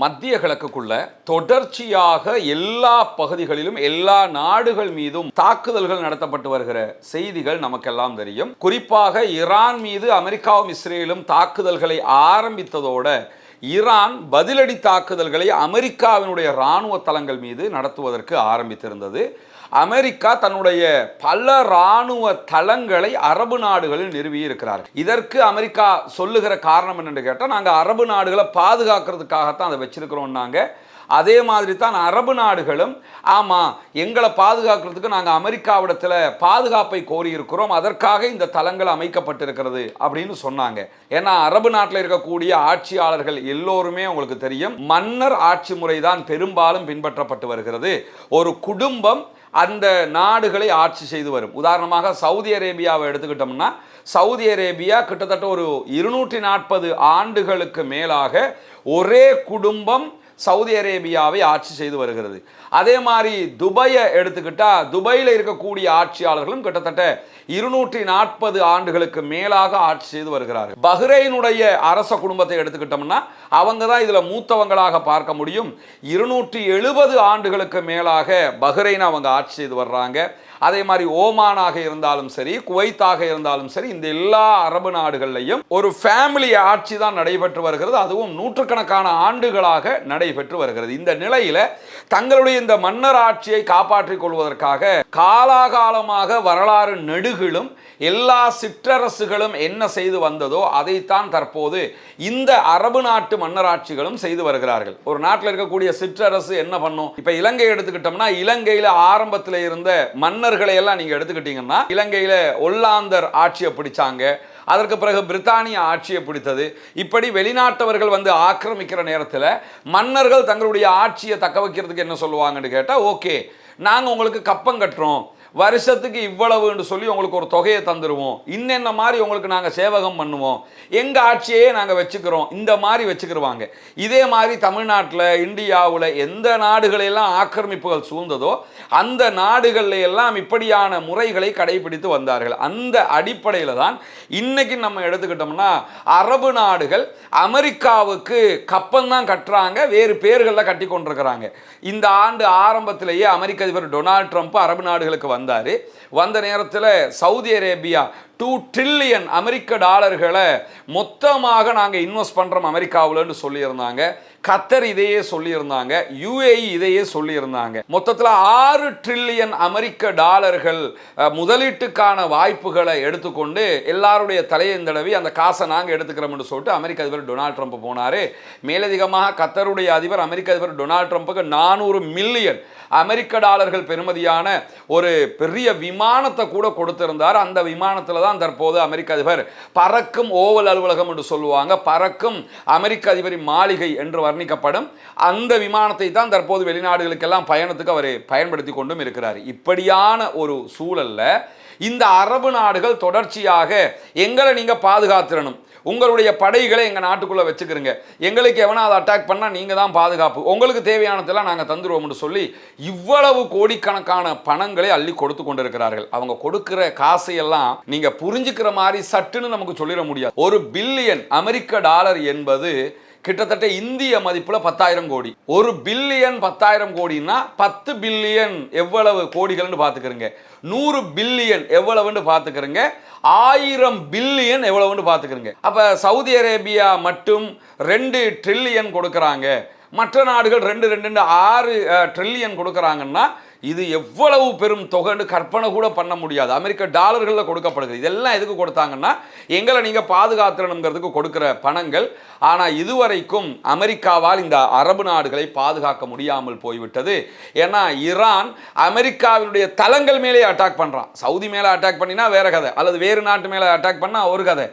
மத்திய கிழக்குக்குள்ள தொடர்ச்சியாக எல்லா பகுதிகளிலும் எல்லா நாடுகள் மீதும் தாக்குதல்கள் நடத்தப்பட்டு வருகிற செய்திகள் நமக்கெல்லாம் தெரியும். குறிப்பாக ஈரான் மீது அமெரிக்காவும் இஸ்ரேலும் தாக்குதல்களை ஆரம்பித்ததோட ஈரான் பதிலடி தாக்குதல்களை அமெரிக்காவினுடைய இராணுவ தளங்கள் மீது நடத்துவதற்கு ஆரம்பித்திருந்தது. அமெரிக்கா தன்னுடைய பல இராணுவ தளங்களை அரபு நாடுகளில் நிறுவி இருக்கிறார்கள். இதற்கு அமெரிக்கா சொல்லுகிற காரணம் என்னென்னு கேட்டால், நாங்கள் அரபு நாடுகளை பாதுகாக்கிறதுக்காகத்தான் அதை வச்சிருக்கிறோம்னாங்க. அதே மாதிரி தான் அரபு நாடுகளும் ஆமாம் எங்களை பாதுகாக்கிறதுக்கு நாங்கள் அமெரிக்காவிடத்தில் பாதுகாப்பை கோரியிருக்கிறோம், அதற்காக இந்த தளங்கள் அமைக்கப்பட்டிருக்கிறது அப்படின்னு சொன்னாங்க. ஏன்னா அரபு நாட்டில் இருக்கக்கூடிய ஆட்சியாளர்கள் எல்லோருமே உங்களுக்கு தெரியும், மன்னர் ஆட்சி முறை தான் பெரும்பாலும் பின்பற்றப்பட்டு வருகிறது. ஒரு குடும்பம் அந்த நாடுகளை ஆட்சி செய்து வரும். உதாரணமாக சவுதி அரேபியாவை எடுத்துக்கிட்டோம்னா, சவுதி அரேபியா கிட்டத்தட்ட ஒரு 240 ஆண்டுகளுக்கு மேலாக ஒரே குடும்பம் சவுதி அரேபியாவை ஆட்சி செய்து வருகிறது. அதே மாதிரி துபாயை எடுத்துக்கிட்டா, துபாயில் இருக்கக்கூடிய ஆட்சியாளர்களும் கிட்டத்தட்ட 240 ஆண்டுகளுக்கு மேலாக ஆட்சி செய்து வருகிறார்கள். பஹ்ரைனுடைய அரச குடும்பத்தை எடுத்துக்கிட்டோம்னா, அவங்க தான் இதில் மூத்தவங்களாக பார்க்க முடியும். 270 ஆண்டுகளுக்கு மேலாக பஹ்ரைன் அவங்க ஆட்சி செய்து வர்றாங்க. அதே மாதிரி ஓமானாக இருந்தாலும் சரி, குவைத்தாக இருந்தாலும் சரி, இந்த எல்லா அரபு நாடுகள்லையும் ஒரு ஃபேமிலி ஆட்சி தான் நடைபெற்று வருகிறது. அதுவும் நூற்றுக்கணக்கான ஆண்டுகளாக நடைபெற்று வருகிறது. இந்த நிலையில தங்களுடைய இந்த மன்னர் ஆட்சியை காப்பாற்றிக் கொள்வதற்காக காலாகாலமாக வரலாறு நெடுகிலும் எல்லா சிற்றரசுகளும் என்ன செய்து வந்ததோ அதைத்தான் தற்போது இந்த அரபு நாட்டு மன்னராட்சிகளும் செய்து வருகிறார்கள். ஒரு நாட்டில் இருக்கக்கூடிய சிற்றரசு என்ன பண்ணும்? இப்ப இலங்கை எடுத்துக்கிட்டோம்னா, இலங்கையில ஆரம்பத்தில் இருந்த மன்னர்களை எல்லாம் நீங்க எடுத்துக்கிட்டீங்கன்னா, இலங்கையில ஒல்லாந்தர் ஆட்சியை பிடிச்சாங்க, அதற்கு பிறகு பிரித்தானிய ஆட்சியை பிடித்தது. இப்படி வெளிநாட்டவர்கள் வந்து ஆக்கிரமிக்கிற நேரத்தில் மன்னர்கள் தங்களுடைய ஆட்சியை தக்க வைக்கிறதுக்கு என்ன சொல்லுவாங்கன்னு கேட்டால், ஓகே நாங்கள் உங்களுக்கு கப்பம் கட்டுறோம், வருஷத்துக்கு இவ்வளவுன்னு சொல்லி உங்களுக்கு ஒரு தொகையை தந்துடுவோம், இன்னென்ன மாதிரி உங்களுக்கு நாங்கள் சேவகம் பண்ணுவோம், எங்கள் ஆட்சியே நாங்கள் வச்சுக்கிறோம், இந்த மாதிரி வச்சுக்கிடுவாங்க. இதே மாதிரி தமிழ்நாட்டில், இந்தியாவில் எந்த நாடுகளெல்லாம் ஆக்கிரமிப்புகள் சூழ்ந்ததோ அந்த நாடுகளில் எல்லாம் இப்படியான முறைகளை கடைபிடித்து வந்தார்கள். அந்த அடிப்படையில் தான் இன்னைக்கு நம்ம எடுத்துக்கிட்டோம்னா, அரபு நாடுகள் அமெரிக்காவுக்கு கப்பந்தான் கட்டுறாங்க, வேறு பேர்களில் கட்டி கொண்டிருக்கிறாங்க. இந்த ஆண்டு ஆரம்பத்திலேயே அமெரிக்க அதிபர் டொனால்ட் ட்ரம்ப் அரபு நாடுகளுக்கு வந்த நேரத்தில் சவுதி அரேபியா 2 ட்ரில்லியன் அமெரிக்க டாலர்களை மொத்தமாக நாங்கள் இன்வெஸ்ட் பண்ணுறோம் அமெரிக்காவில் சொல்லியிருந்தாங்க. கத்தர் இதையே சொல்லியிருந்தாங்க, யுஏஇ இதையே சொல்லியிருந்தாங்க. மொத்தத்தில் 6 ட்ரில்லியன் அமெரிக்க டாலர்கள் முதலீட்டுக்கான வாய்ப்புகளை எடுத்துக்கொண்டு எல்லாருடைய தலையை தடவி அந்த காசை நாங்கள் எடுத்துக்கிறோம்னு சொல்லிட்டு அமெரிக்க அதிபர் டொனால்ட் ட்ரம்ப் போனார். மேலதிகமாக கத்தருடைய அதிபர் அமெரிக்க அதிபர் டொனால்ட் ட்ரம்ப்புக்கு 400 மில்லியன் அமெரிக்க டாலர்கள் பெறுமதியான ஒரு பெரிய விமானத்தை கூட கொடுத்திருந்தார். அந்த விமானத்தில் தான் தற்போது அமெரிக்க அதிபர் பறக்கும் ஓவல் அலுவலகம் என்று சொல்லுவாங்க, பறக்கும் அமெரிக்க அதிபரின் மாளிகை என்று வர்ணிக்கப்படும் அந்த விமானத்தை தான் தற்போது வெளிநாடுகளுக்கெல்லாம் பயணத்துக்கு அவர் பயன்படுத்தி கொண்டும் இருக்கிறார். இப்படியான ஒரு சூழல்ல இந்த அரபு நாடுகள் தொடர்ச்சியாக எங்களை நீங்க பாதுகாத்திரணும், உங்களுடைய படைகளை எங்கள் நாட்டுக்குள்ளே வச்சுக்கிறீங்க, எங்களுக்கு எவனா அதை அட்டாக் பண்ணால் நீங்கள் தான் பாதுகாப்பு, உங்களுக்கு தேவையானதெல்லாம் நாங்கள் தந்துடுவோம்னு சொல்லி இவ்வளவு கோடிக்கணக்கான பணங்களை அள்ளி கொடுத்து கொண்டிருக்கிறார்கள். அவங்க கொடுக்கிற காசையெல்லாம் நீங்கள் புரிஞ்சுக்கிற மாதிரி சட்டுன்னு நமக்கு சொல்லிட முடியாது. 1 பில்லியன் அமெரிக்க டாலர் என்பது கிட்டத்தட்ட இந்திய மதிப்புல 10,000 கோடி. 1 பில்லியன் 10,000 கோடினா 10 பில்லியன் எவ்வளவு கோடிகள்னு பார்த்துக்கிறீங்க, 100 பில்லியன் எவ்வளவுன்னு பார்த்துக்கிறீங்க, 1000 பில்லியன் எவ்வளவுன்னு பார்த்துக்கிறீங்க. அப்ப சவுதி அரேபியா மட்டும் 2 ட்ரில்லியன் கொடுக்கறாங்க, மற்ற நாடுகள் 6 ட்ரில்லியன் கொடுக்கறாங்கன்னா இது எவ்வளவு பெரும் தொகைன்னு கற்பனை கூட பண்ண முடியாது. அமெரிக்க டாலர்களில் கொடுக்கப்படுகிறது. இதெல்லாம் எதுக்கு கொடுத்தாங்கன்னா, எங்களை நீங்கள் பாதுகாத்துறணுங்கிறதுக்கு கொடுக்குற பணங்கள். ஆனால் இதுவரைக்கும் அமெரிக்காவால் இந்த அரபு நாடுகளை பாதுகாக்க முடியாமல் போய்விட்டது. ஏன்னா ஈரான் அமெரிக்காவினுடைய தளங்கள் மேலே அட்டாக் பண்ணுறான். சவுதி மேலே அட்டாக் பண்ணினா வேற கதை, அல்லது வேறு நாட்டு மேலே அட்டாக் பண்ணால் ஒரு கதை.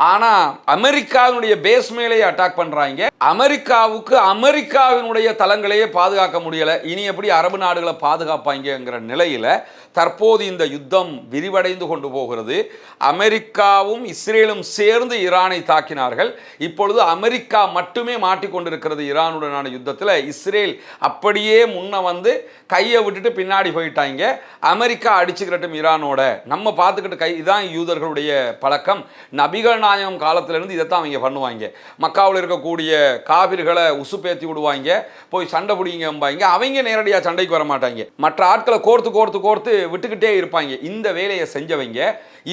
ஆனால் அமெரிக்காவினுடைய பேஸ் மேலேயே அட்டாக் பண்ணுறாங்க. அமெரிக்காவுக்கு அமெரிக்காவினுடைய தளங்களையே பாதுகாக்க முடியலை, இனி எப்படி அரபு நாடுகளை பாதுகாப்பாங்கிற நிலையில் தற்போது இந்த யுத்தம் விரிவடைந்து கொண்டு போகிறது. அமெரிக்காவும் இஸ்ரேலும் சேர்ந்து ஈரானை தாக்கினார்கள். இப்பொழுது அமெரிக்கா மட்டுமே மாட்டிக்கொண்டிருக்கிறது ஈரானுடனான யுத்தத்தில். இஸ்ரேல் அப்படியே முன்ன வந்து கையை விட்டுட்டு பின்னாடி போயிட்டாங்க. அமெரிக்கா அடிச்சுக்கிறட்டும் ஈரானோட, நம்ம பார்த்துக்கிட்டு இதான் யூதர்களுடைய பழக்கம். நபிகள் நாயகம் காலத்திலிருந்து இதைத்தான் அவங்க பண்ணுவாங்க. மக்காவில் இருக்கக்கூடிய காபிர்களை உசுப்பேத்தி விடுவாங்க, போய் சண்டை பிடிங்கம்பாங்க. அவங்க நேரடியாக சண்டைக்கு வர மாட்டாங்க, மற்ற ஆட்களை கோர்த்து விட்டுக்கிட்டே இருப்பாங்க. இந்த வேலையை செஞ்சவங்க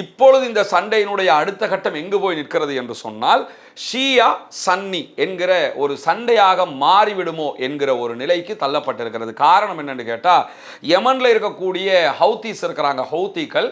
இப்பொழுது இந்த சண்டையினுடைய அடுத்த கட்டம் எங்கு போய் நிற்கிறது என்று சொன்னால், ஷியா சன்னி என்கிற ஒரு சண்டையாக மாறிவிடுமோ என்கிற ஒரு நிலைக்கு தள்ளப்பட்டிருக்கிறது. காரணம் என்னன்னு கேட்டால், யமன்ல இருக்கக்கூடிய ஹவுத்தீஸ் இருக்கிறாங்க, ஹவுத்திகள்,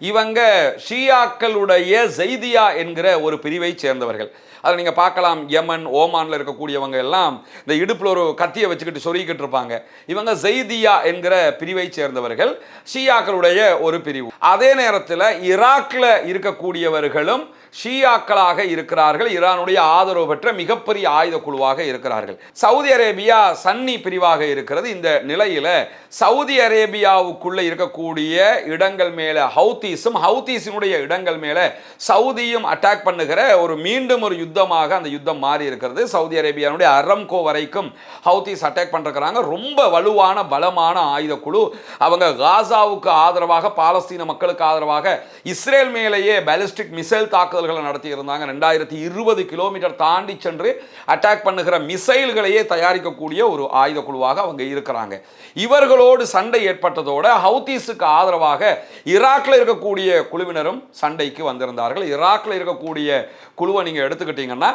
இவங்க ஷியாக்களுடைய ஜெய்தியா என்கிற ஒரு பிரிவை சேர்ந்தவர்கள். அதை நீங்கள் பார்க்கலாம், யமன் ஓமானில் இருக்கக்கூடியவங்க எல்லாம் இந்த இடுப்பில் ஒரு கத்தியை வச்சுக்கிட்டு சொருகிக்கிட்டு இருப்பாங்க. இவங்க ஜெய்தியா என்கிற பிரிவை சேர்ந்தவர்கள், ஷியாக்களுடைய ஒரு பிரிவு. அதே நேரத்தில் ஈராக்கில் இருக்கக்கூடியவர்களும் ஷியாக்களாக இருக்கிறார்கள், ஈரானுடைய ஆதரவு பெற்ற மிகப்பெரிய ஆயுத குழுவாக இருக்கிறார்கள். சவுதி அரேபியா சன்னி பிரிவாக இருக்கிறது. இந்த நிலையில் சவுதி அரேபியாவுக்குள்ளே இருக்கக்கூடிய இடங்கள் மேலே ஹவுத்தீஸும், ஹவுத்தீஸினுடைய இடங்கள் மேலே சவுதியும் அட்டாக் பண்ணுகிற மீண்டும் ஒரு யுத்தமாக அந்த யுத்தம் மாறி இருக்கிறது. சவுதி அரேபியாவுடைய அரம்கோ வரைக்கும் ஹவுத்தீஸ் அட்டாக் பண்ணிருக்கிறாங்க. ரொம்ப வலுவான பலமான ஆயுத குழு. அவங்க காசாவுக்கு ஆதரவாக, பாலஸ்தீன மக்களுக்கு ஆதரவாக இஸ்ரேல் மேலேயே பாலிஸ்டிக் மிசைல் தாக்குதல்களை நடத்தி இருந்தாங்க. 2020 கிலோமீட்டர் தாண்டி சென்று அட்டாக் பண்ணுகிற மிசைல்களையே தயாரிக்கக்கூடிய ஒரு ஆயுத குழுவாக அவங்க இருக்கிறாங்க. இவர்களோடு சண்டை ஏற்பட்டதோடு ஹவுத்தீஸுக்கு ஆதரவாக ஈராக்ல இருக்கக்கூடிய குழுவினரும் சண்டைக்கு வந்திருந்தார்கள். ஈராக்ல இருக்கக்கூடிய குழுவை நீங்க எடுத்துக்கிட்டீங்கன்னா,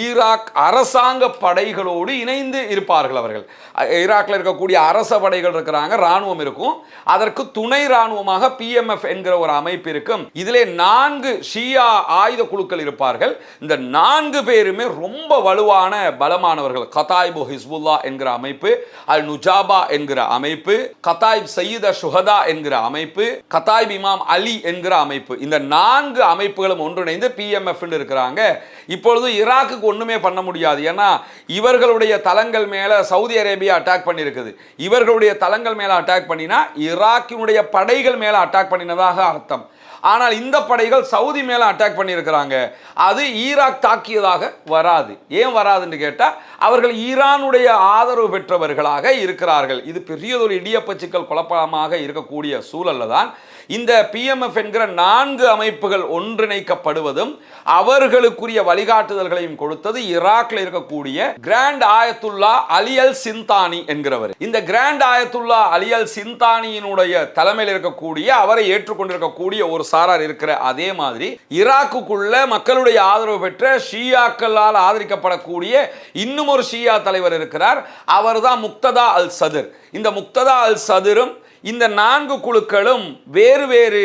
ஈராக் அரசாங்க படைகளோடு இணைந்து இருப்பார்கள் அவர்கள். ஈராக்ல இருக்கக்கூடிய அரச படைகள் இருக்கிறாங்க, ராணுவம் இருக்கும், அதற்கு துணை ராணுவமாக PMF என்கிற ஒரு அமைப்பு இருக்கும். இதிலே 4 ஷியா ஆயுத குழுக்கள் இருப்பார்கள். இந்த 4 பேருமே ரொம்ப வலுவான பலமானவர்கள். கதாயிபு ஹிஸ்புல்லா என்கிற அமைப்பு, அல் நுஜாபா என்கிற அமைப்பு, கதாயிப் சையீத ஷுஹதா என்கிற அமைப்பு, கதாயிப் இமாம் அலி என்கிற அமைப்பு. இந்த 4 அமைப்புகளும் ஒன்றிணைந்து PMF இருக்கிறாங்க. இப்பொழுது ஈராக்குக்கு ஒண்ணுமே பண்ண முடியாது. ஏன்னா இவர்களுடைய தளங்கள் மேல சவுதி அரேபியா அட்டாக் பண்ணியிருக்குது. இவர்களுடைய தளங்கள் மேல அட்டாக் பண்ணினா ஈராக்கினுடைய படைகள் மேல அட்டாக் பண்ணினதாக அர்த்தம். ஆனால் இந்த படைகள் சவுதி மேல அட்டாக் பண்ணியிருக்கிறாங்க. அது ஈராக் தாக்கியதாக வராது. ஏன் வராதுன்னு கேட்டால், அவர்கள் ஈரானுடைய ஆதரவு பெற்றவர்களாக இருக்கிறார்கள். இது பெரியதொரு இடியப்ப சிக்கல் குழப்பமாக இருக்கக்கூடிய சூழல்ல தான் இந்த PMF என்கிற 4 அமைப்புகள் ஒன்றிணைக்கப்படுவதும் அவர்களுக்குரிய வழிகாட்டுதல்களையும் கொடுத்தது ஈராக்ல இருக்கக்கூடிய கிராண்ட் ஆயத்துல்லா அலி அல் சிந்தானி என்கிறவர். இந்த கிராண்ட் ஆயத்துல்லா அலி அல் சிந்தானியினுடைய தலைமையில் இருக்கக்கூடிய, அவரை ஏற்றுக்கொண்டிருக்கக்கூடிய ஒரு சாரார் இருக்கிற அதே மாதிரி ஈராக்குக்குள்ள மக்களுடைய ஆதரவு பெற்ற ஷியாக்களால் ஆதரிக்கப்படக்கூடிய இன்னும் ஒரு ஷியா தலைவர் இருக்கிறார். அவர்தான் முக்ததா அல் சதுர். இந்த முக்ததா அல் சதுரும் இந்த 4 குழுக்களும் வேறு வேறு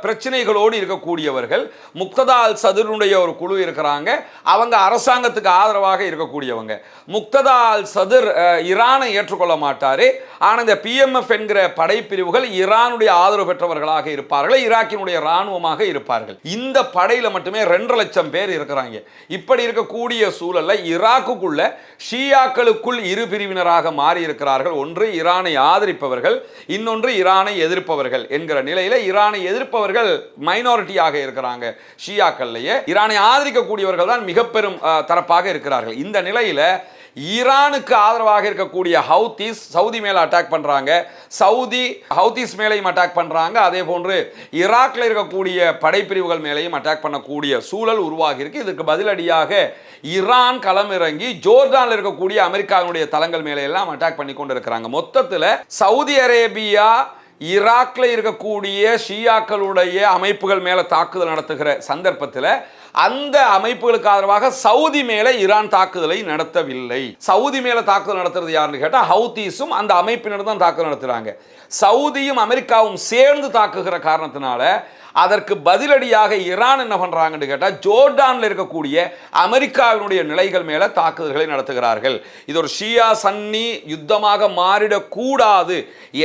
பிரச்சனைகளோடு இருக்கக்கூடியவர்கள். முக்ததா அல் சதுருடைய ஒரு குழு இருக்கிறாங்க, அவங்க அரசாங்கத்துக்கு ஆதரவாக இருக்கக்கூடியவங்க. முக்ததா அல் சதுர் ஈரானை ஏற்றுக்கொள்ள மாட்டாரு. ஆனால் இந்த PMF என்கிற படைப்பிரிவுகள் ஈரானுடைய ஆதரவு பெற்றவர்களாக இருப்பார்கள், ஈராக்கினுடைய இராணுவமாக இருப்பார்கள். இந்த படையில மட்டுமே 2 லட்சம் பேர் இருக்கிறாங்க. இப்படி இருக்கக்கூடிய சூழல்ல ஈராக்குக்குள்ள ஷியாக்களுக்குள் இரு பிரிவினராக மாறி இருக்கிறார்கள். ஒன்று ஈரானை ஆதரிப்பவர்கள், இன்னொன்று ஈரானை எதிர்ப்பவர்கள் என்கிற நிலையில ஈரானை எதிர்ப்பவர்கள் மைனாரிட்டியாக இருக்கிறாங்க. ஷியாக்கள்லயே ஈரானை ஆதரிக்கக்கூடியவர்கள் தான் மிக பெரும் தரப்பாக இருக்கிறார்கள். இந்த நிலையில ஈரானுக்கு ஆதரவாக இருக்கக்கூடிய ஹவுத்தீஸ் சவுதி மேல அட்டாக் பண்றாங்க, சவுதி ஹவுத்தீஸ் மேலையும் அட்டாக் பண்றாங்க. அதே போன்று ஈராக்ல இருக்கக்கூடிய படைப்பிரிவுகள் மேலையும் அட்டாக் பண்ணக்கூடிய சூழல் உருவாகி இருக்கு. இதுக்கு பதிலடியாக ஈரான் களமிறங்கி ஜோர்டான்ல இருக்கக்கூடிய அமெரிக்காவினுடைய தளங்கள் மேலே எல்லாம் அட்டாக் பண்ணி கொண்டு இருக்கிறாங்க. மொத்தத்தில் சவுதி அரேபியா ஈராக்ல இருக்கக்கூடிய ஷியாக்களுடைய அமைப்புகள் மேல தாக்குதல் நடத்துகிற சந்தர்ப்பத்தில் அந்த அமைப்புகளுக்கு ஆதரவாக சவுதி மேல ஈரான் தாக்குதலை நடத்தவில்லை. சவுதி மேல தாக்குதல் நடத்துறது யாருன்னு கேட்டா ஹவுத்தீஸும் அந்த அமைப்பினர் தான் தாக்குதல் நடத்துறாங்க. சவுதியும் அமெரிக்காவும் சேர்ந்து தாக்குகிற காரணத்தினால அதற்கு பதிலடியாக ஈரான் என்ன பண்றாங்கன்னு கேட்டா, ஜோர்டான்ல இருக்கக்கூடிய அமெரிக்காவினுடைய நிலைகள் மேல தாக்குதல்களை நடத்துகிறார்கள். இது ஒரு ஷியா சன்னி யுத்தமாக மாறிடக்கூடாது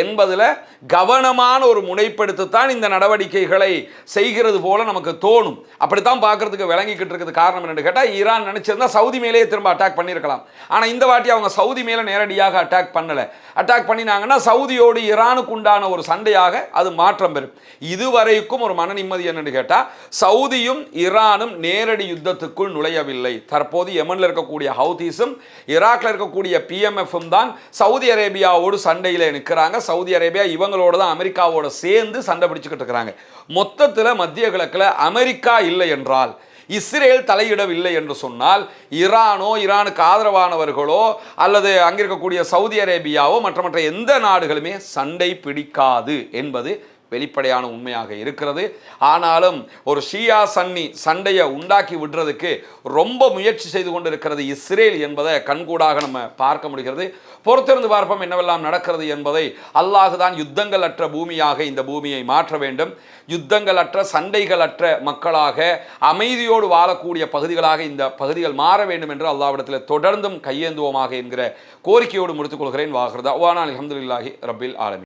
என்பதில் கவனமான ஒரு முனைப்படுத்தத்தான் இந்த நடவடிக்கைகளை செய்கிறது போல நமக்கு தோணும். அப்படித்தான் பார்க்கறதுக்கு விளங்கிக்கிட்டு இருக்குது. காரணம் என்னன்னு கேட்டால், ஈரான் நினைச்சிருந்தா சவுதி மேலேயே திரும்ப அட்டாக் பண்ணியிருக்கலாம். ஆனால் இந்த வாட்டி அவங்க சவுதி மேலே நேரடியாக அட்டாக் பண்ணலை. அட்டாக் பண்ணினாங்கன்னா சவுதியோடு ஈரானுக்கு உண்டான ஒரு சண்டையாக அது மாற்றம் பெறும். இதுவரைக்கும் ஒரு மன நிம்மதி என்னன்னு கேட்டால், சவுதியும் ஈரானும் நேரடி யுத்தத்துக்குள் நுழையவில்லை. தற்போது யமன்ல இருக்கக்கூடிய ஹவுதீஸும் ஈராக்ல இருக்கக்கூடிய PMFம் தான் சவுதி அரேபியாவோடு சண்டையில் நிற்கிறாங்க. சவுதி அரேபியா இவங்களோட தான் அமெரிக்காவோட சேர்ந்து சண்டை பிடிச்சுக்கிட்டு இருக்கிறாங்க. மொத்தத்தில் மத்திய கிழக்கில் அமெரிக்கா இல்லை என்றால் இஸ்ரேல் தலையிடவில்லை என்று சொன்னால் ஈரானோ, ஈரானுக்கு ஆதரவானவர்களோ அல்லது அங்கிருக்கக்கூடிய சவுதி அரேபியாவோ மற்ற எந்த நாடுகளுமே சண்டை பிடிக்காது என்பது வெளிப்படையான உண்மையாக இருக்கிறது. ஆனாலும் ஒரு ஷியா சன்னி சண்டையை உண்டாக்கி விடுறதுக்கு ரொம்ப முயற்சி செய்து கொண்டிருக்கிறது இஸ்ரேல் என்பதை கண்கூடாக நம்ம பார்க்க முடிகிறது. பொறுத்திருந்து பார்ப்போம் என்னவெல்லாம் நடக்கிறது என்பதை. அல்லாஹுதான் யுத்தங்கள் அற்ற பூமியாக இந்த பூமியை மாற்ற வேண்டும். யுத்தங்கள் அற்ற, சண்டைகள் அற்ற மக்களாக, அமைதியோடு வாழக்கூடிய பகுதிகளாக இந்த பகுதிகள் மாற வேண்டும் என்று அல்லாஹ்விடத்தில் தொடர்ந்தும் கையேந்துவோமாக என்கிற கோரிக்கையோடு முடித்துக் கொள்கிறேன். வாஹிர் தஅவானா அல்ஹம்துலில்லாஹி ரப்பில் ஆலமீன்.